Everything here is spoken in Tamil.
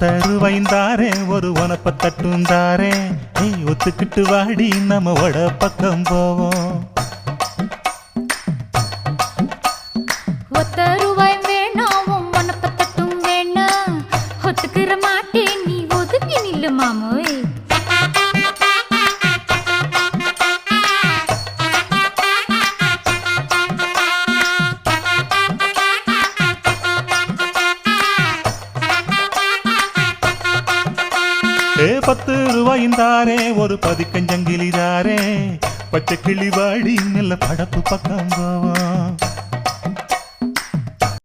ஒத்தருவைந்தாரே ஒரு உனப்ப தட்டுந்தாரே ஒத்துக்கிட்டு வாடி நம்ம வட பக்கம் போவோம். ஒத்த ரூபாய் வேணாம் உனப்ப தட்டும் வேணா ஒத்துக்கிற மாட்டேன் நீ ஒதுங்கி நில்லு மாமோய். ₹10 ஒரு பதிக்கஞ்சங்கிலிதாரே பச்சை கிளி வாடி நல்ல படப்பு பக்கம் போவோம்.